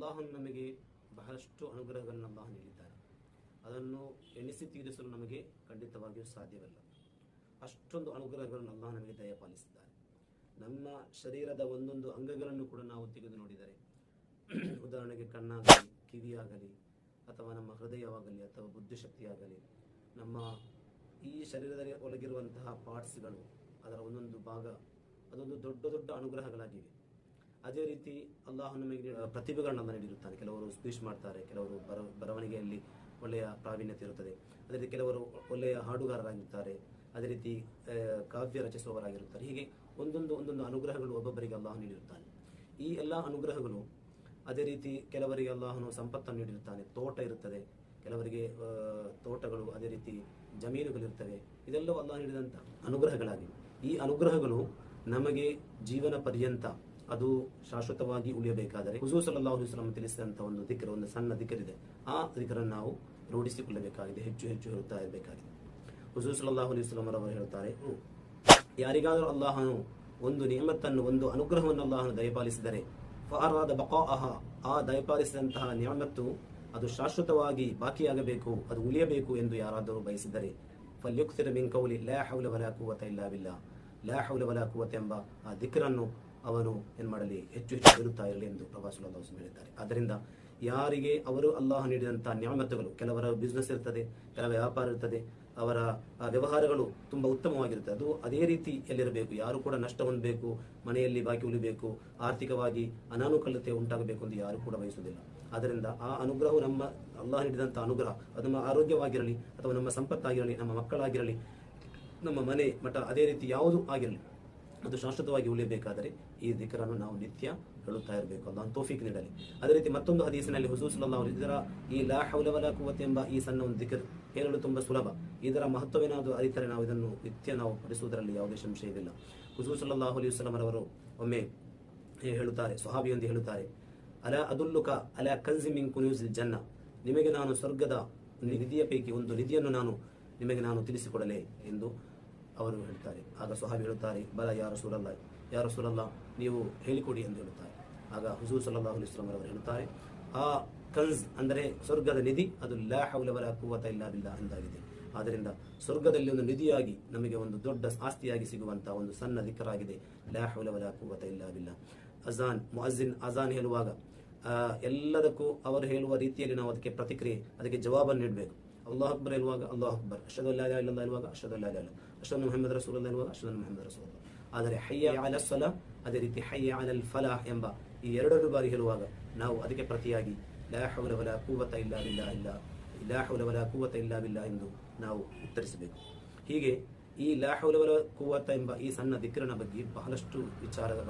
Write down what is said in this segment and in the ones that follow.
ಅಲ್ಲಾಹನು ನಮಗೆ ಬಹಳಷ್ಟು ಅನುಗ್ರಹಗಳನ್ನು ಅಲ್ಲಾಹ ನೀಡಿದ್ದಾರೆ. ಅದನ್ನು ಎಣಿಸಿ ತೀರಿಸಲು ನಮಗೆ ಖಂಡಿತವಾಗಿಯೂ ಸಾಧ್ಯವಿಲ್ಲ. ಅಷ್ಟೊಂದು ಅನುಗ್ರಹಗಳನ್ನು ಅಲ್ಲಾಹ ನಮಗೆ ದಯಪಾಲಿಸಿದ್ದಾರೆ. ನಮ್ಮ ಶರೀರದ ಒಂದೊಂದು ಅಂಗಗಳನ್ನು ಕೂಡ ನಾವು ತೆಗೆದು ನೋಡಿದರೆ, ಉದಾಹರಣೆಗೆ ಕಣ್ಣಾಗಲಿ, ಕಿವಿಯಾಗಲಿ, ಅಥವಾ ನಮ್ಮ ಹೃದಯವಾಗಲಿ, ಅಥವಾ ಬುದ್ಧಿಶಕ್ತಿಯಾಗಲಿ, ನಮ್ಮ ಈ ಶರೀರದಲ್ಲಿ ಒಳಗಿರುವಂತಹ ಪಾರ್ಟ್ಸ್ಗಳು, ಅದರ ಒಂದೊಂದು ಭಾಗ, ಅದೊಂದು ದೊಡ್ಡ ದೊಡ್ಡ ಅನುಗ್ರಹಗಳಾಗಿವೆ. ಅದೇ ರೀತಿ ಅಲ್ಲಾಹ ನಮಗೆ ಪ್ರತಿಭೆಗಳನ್ನ ನೀಡಿರುತ್ತಾನೆ. ಕೆಲವರು ಸ್ಪೀಚ್ ಮಾಡ್ತಾರೆ, ಕೆಲವರು ಬರವಣಿಗೆಯಲ್ಲಿ ಒಳ್ಳೆಯ ಪ್ರಾವೀಣ್ಯತೆ ಇರುತ್ತದೆ. ಅದೇ ರೀತಿ ಕೆಲವರು ಒಳ್ಳೆಯ ಹಾಡುಗಾರರಾಗಿರ್ತಾರೆ, ಅದೇ ರೀತಿ ಕಾವ್ಯ ರಚಿಸುವವರಾಗಿರುತ್ತಾರೆ. ಹೀಗೆ ಒಂದೊಂದು ಅನುಗ್ರಹಗಳು ಒಬ್ಬೊಬ್ಬರಿಗೆ ಅಲ್ಲಾಹ ನೀಡಿರುತ್ತಾನೆ. ಈ ಎಲ್ಲ ಅನುಗ್ರಹಗಳು ಅದೇ ರೀತಿ ಕೆಲವರಿಗೆ ಅಲ್ಲಾಹನು ಸಂಪತ್ತನ್ನು ನೀಡಿರುತ್ತಾನೆ. ತೋಟ ಇರುತ್ತದೆ, ಕೆಲವರಿಗೆ ತೋಟಗಳು, ಅದೇ ರೀತಿ ಜಮೀನುಗಳಿರ್ತವೆ. ಇದೆಲ್ಲವೂ ಅಲ್ಲಾಹ ನೀಡಿದಂಥ ಅನುಗ್ರಹಗಳಾಗಿವೆ. ಈ ಅನುಗ್ರಹಗಳು ನಮಗೆ ಜೀವನ ಪರ್ಯಂತ ಅದು ಶಾಶ್ವತವಾಗಿ ಉಳಿಯಬೇಕಾದರೆ ಹುಜೂರ್ ಸಲ್ಲಲ್ಲಾಹು ಅಲೈಹಿ ವಸಲ್ಲಂ ತಿಳಿಸಿದಂಥ ಒಂದು ದಿಕ್ರ್, ಒಂದು ಸಣ್ಣ ದಿಕ್ರ್ ಇದೆ. ಆ ದಿಕ್ರನ್ನು ನಾವು ರೂಢಿಸಿಕೊಳ್ಳಬೇಕಾಗಿದೆ, ಹೆಚ್ಚು ಹೆಚ್ಚು ಹೇಳುತ್ತಾ ಇರಬೇಕಾಗಿದೆ. ಹುಜೂರ್ ಸಲ್ಲಲ್ಲಾಹು ಅಲೈಹಿ ವಸಲ್ಲಂ ಅವರು ಹೇಳ್ತಾರೆ, ಯಾರಿಗಾದರೂ ಅಲ್ಲಾಹನು ಒಂದು ನಿಯಮತ್ತನ್ನು, ಒಂದು ಅನುಗ್ರಹವನ್ನು ಅಲ್ಲಾಹನು ದಯಪಾಲಿಸಿದರೆ, ಫಅರಾದ ಬಕಾಅಹ, ಆ ದಯಪಾಲಿಸಿದಂತಹ ನಿಯಮತ್ತು ಅದು ಶಾಶ್ವತವಾಗಿ ಬಾಕಿಯಾಗಬೇಕು, ಅದು ಉಳಿಯಬೇಕು ಎಂದು ಯಾರಾದರೂ ಬಯಸಿದರೆ, ಫಲ್ಯುಕ್ತಿರ್ ಮಿನ್ ಕೌಲಿ ಲಾ ಹೌಲ ವಲಾ ಕುವ್ವತ ಇಲ್ಲಾ ಬಿಲ್ಲಾಹ್, ಲಾ ಹೌಲ ವಲಾ ಕುವ್ವತ ಎಂಬ ಆ ದಿಕ್ರನ್ನು ಅವನು ಏನು ಮಾಡಲಿ, ಹೆಚ್ಚು ಹೆಚ್ಚು ಹೇಳುತ್ತಾ ಇರಲಿ ಎಂದು ಪ್ರಭು ಸಲ್ಲಲ್ಲಾಹು ಅಲೈಹಿ ವಸಲ್ಲಂ ಹೇಳಿದ್ದಾರೆ. ಆದ್ದರಿಂದ ಯಾರಿಗೆ ಅವರು ಅಲ್ಲಾಹ ನೀಡಿದಂಥ ನ್ಯಾಮತ್ತುಗಳು, ಕೆಲವರ ಬಿಸ್ನೆಸ್ ಇರ್ತದೆ, ಕೆಲವರ ವ್ಯಾಪಾರ ಇರ್ತದೆ, ಅವರ ವ್ಯವಹಾರಗಳು ತುಂಬ ಉತ್ತಮವಾಗಿರುತ್ತೆ, ಅದು ಅದೇ ರೀತಿಯಲ್ಲಿರಬೇಕು. ಯಾರು ಕೂಡ ನಷ್ಟ ಹೊಂದಬೇಕು, ಮನೆಯಲ್ಲಿ ಬಾಕಿ ಉಳಿಬೇಕು, ಆರ್ಥಿಕವಾಗಿ ಅನಾನುಕೂಲತೆ ಉಂಟಾಗಬೇಕು ಎಂದು ಯಾರು ಕೂಡ ಬಯಸುವುದಿಲ್ಲ. ಆದ್ದರಿಂದ ಆ ಅನುಗ್ರಹವು, ನಮ್ಮ ಅಲ್ಲಾಹ ನೀಡಿದಂಥ ಅನುಗ್ರಹ, ಅದು ನಮ್ಮ ಆರೋಗ್ಯವಾಗಿರಲಿ, ಅಥವಾ ನಮ್ಮ ಸಂಪತ್ತಾಗಿರಲಿ, ನಮ್ಮ ಮಕ್ಕಳಾಗಿರಲಿ, ನಮ್ಮ ಮನೆ ಮಠ, ಅದೇ ರೀತಿ ಯಾವುದು ಆಗಿರಲಿ, ಅದು ಶಾಶ್ವತವಾಗಿ ಉಳಿಯಬೇಕಾದರೆ ಈ ದಿಕ್ರನ್ನು ನಾವು ನಿತ್ಯ ಹೇಳುತ್ತಾ ಇರಬೇಕು. ಅಲ್ಲಾಹ್ ತೌಫೀಕ್ ನೀಡಲಿ. ಅದೇ ರೀತಿ ಮತ್ತೊಂದು ಹದೀಸಿನಲ್ಲಿ ಹುಜೂರ್ ಸಲ್ಲಲ್ಲಾಹು ಅಲೈಹಿ ವಸಲ್ಲಂ ಇದರ ಈ ಲಾ ಹೌಲ ವಲಾ ಕುವ್ವತ ಎಂಬ ಈ ಸಣ್ಣ ಒಂದು ದಿಕ್ರ್ ಹೇಳಲು ತುಂಬ ಸುಲಭ. ಇದರ ಮಹತ್ವವೇನಾದರೂ ಅರಿತರೆ ನಾವು ಇದನ್ನು ನಿತ್ಯ ನಾವು ಪಡಿಸುವುದರಲ್ಲಿ ಯಾವುದೇ ಸಂಶಯವಿಲ್ಲ. ಹುಜೂರ್ ಸಲ್ಲಲ್ಲಾಹು ಅಲೈಹಿ ವಸಲ್ಲಂ ಅವರು ಒಮ್ಮೆ ಹೇಳುತ್ತಾರೆ, ಸ್ವಹಾಬಿಯೊಂದು ಹೇಳುತ್ತಾರೆ, ಅಲಾ ಅದುಲ್ಲುಕ ಅಲಾ ಕನ್ಜಿ ಮಿನ್ ಕುನೂಜಿಲ್ ಜನ್ನ, ನಿಮಗೆ ನಾನು ಸ್ವರ್ಗದ ನಿಧಿಯ ಪೈಕಿ ಒಂದು ನಿಧಿಯನ್ನು ನಿಮಗೆ ನಾನು ತಿಳಿಸಿಕೊಡಲೇ ಎಂದು ಅವರು ಹೇಳ್ತಾರೆ. ಆಗ ಸ್ವಹಾಬಿ ಹೇಳುತ್ತಾರೆ, ಬಲ ಯಾ ರಸೂಲಲ್ಲಾಹ್, ಯಾ ರಸೂಲಲ್ಲಾಹ್, ನೀವು ಹೇಳಿಕೊಡಿ ಎಂದು ಹೇಳುತ್ತಾರೆ. ಆಗ ಹುಜೂರ್ ಸಲ್ಲಲ್ಲಾಹು ಅಲೈಹಿ ವಸಲ್ಲಂ ಅವರು ಹೇಳುತ್ತಾರೆ, ಆ ಕನ್ಜ್ ಅಂದರೆ ಸ್ವರ್ಗದ ನಿಧಿ, ಅದು ಲಾ ಹೌಲ ವಲಾ ಕುವ್ವತ ಇಲ್ಲಾ ಬಿಲ್ಲಾಹ್ ಎಂದಾಗಿದೆ. ಆದ್ದರಿಂದ ಸ್ವರ್ಗದಲ್ಲಿ ಒಂದು ನಿಧಿಯಾಗಿ, ನಮಗೆ ಒಂದು ದೊಡ್ಡ ಆಸ್ತಿಯಾಗಿ ಸಿಗುವಂತಹ ಒಂದು ಸಣ್ಣ ದಿಕ್ರಾಗಿದೆ ಲಾ ಹೌಲ ವಲಾ ಕುವ್ವತ ಇಲ್ಲಾ ಬಿಲ್ಲಾಹ್. ಅಜಾನ್, ಮುಅಜ್ಜಿನ್ ಅಜಾನ್ ಹೇಳುವಾಗ ಎಲ್ಲದಕ್ಕೂ ಅವರು ಹೇಳುವ ರೀತಿಯಲ್ಲಿ ನಾವು ಅದಕ್ಕೆ ಪ್ರತಿಕ್ರಿಯೆ, ಅದಕ್ಕೆ ಜವಾಬನ್ನು ನೀಡಬೇಕು. ಅಲ್ಲಾಹ್ ಅಕ್ಬರ್ ಹೇಳುವಾಗ ಅಲ್ಲಾಹ್ ಅಕ್ಬರ್, ಅಶ್ಹದು ಅಲ್ಲಾ ಇಲಾಹಾ ಇಲ್ಲಲ್ಲಾಹ್ ಹೇಳುವಾಗ ಅಶ್ಹದು ಅಲ್ಲಾ ಇಲಾಹಾ ಇಲ್ಲಲ್ಲಾಹ್, ಅಶ್ಹದು ಅನ್ನ ಮುಹಮ್ಮದ್ ರಸೂಲುಲ್ಲಾಹ್ ಹೇಳುವಾಗ ಅಶ್ಹದು ಅನ್ನ ಮುಹಮ್ಮದ್ ರಸೂಲುಲ್ಲಾಹ್. ಆದರೆ ಹಯ್ಯ ಅಲಾ ಸಲಾ, ಅದೇ ರೀತಿ ಹಯ್ಯ ಅಲಲ್ ಫಲಾಹ್ ಎಂಬ ಈ ಎರಡೂ ಬಾರಿ ಹೇಳುವಾಗ ನಾವು ಅದಕ್ಕೆ ಪ್ರತಿಯಾಗಿ ಲಾ ಹೌಲ ವಲಾ ಕುವ್ವತ ಇಲ್ಲಾ ಬಿಲ್ಲಾಹ್, ಲಾ ಹೌಲ ವಲಾ ಕುವ್ವತ ಇಲ್ಲಾ ಬಿಲ್ಲಾಹ್ ಎಂದು ನಾವು ಉತ್ತರಿಸಬೇಕು. ಹೀಗೆ ಈ ಲಾ ಹೌಲ ವಲಾ ಕುವ್ವತ ಎಂಬ ಈ ಸಣ್ಣ ದಿಕ್ರನ ಬಗ್ಗೆ ಬಹಳಷ್ಟು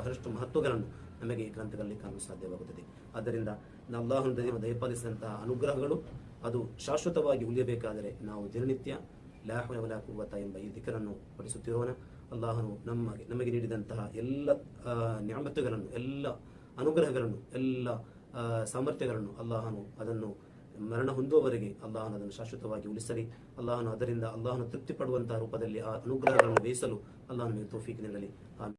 ಬಹಳಷ್ಟು ಮಹತ್ವಗಳನ್ನು ನಮಗೆ ಈ ಗ್ರಂಥಗಳಲ್ಲಿ ಕಾಣಲು ಸಾಧ್ಯವಾಗುತ್ತದೆ. ಆದ್ದರಿಂದ ಅಲ್ಲಾಹನು ದಯಪಾಲಿಸಿದಂತಹ ಅನುಗ್ರಹಗಳು ಅದು ಶಾಶ್ವತವಾಗಿ ಉಳಿಯಬೇಕಾದರೆ ನಾವು ದಿನನಿತ್ಯ ಲಾ ಹೌಲ ವಲಾ ಕುವ್ವತ ಎಂಬ ಈ ದಿಕ್ರನ್ನು ಪಡಿಸುತ್ತಿರೋಣ. ಅಲ್ಲಾಹನು ನಮಗೆ ನೀಡಿದಂತಹ ಎಲ್ಲ ನ್ಯಾಮತ್ತುಗಳನ್ನು, ಎಲ್ಲ ಅನುಗ್ರಹಗಳನ್ನು, ಎಲ್ಲ ಸಾಮರ್ಥ್ಯಗಳನ್ನು ಅಲ್ಲಾಹನು ಅದನ್ನು ಮರಣ ಹೊಂದುವವರೆಗೆ ಅಲ್ಲಾಹನು ಅದನ್ನು ಶಾಶ್ವತವಾಗಿ ಉಳಿಸಲಿ. ಅಲ್ಲಾಹನು ಅದರಿಂದ ಅಲ್ಲಾಹನು ತೃಪ್ತಿ ಪಡುವಂತಹ ರೂಪದಲ್ಲಿ ಆ ಅನುಗ್ರಹಗಳನ್ನು ಬೇಯಿಸಲು ಅಲ್ಲಾಹನು ತೌಫೀಕ್ ನೀಡಲಿ.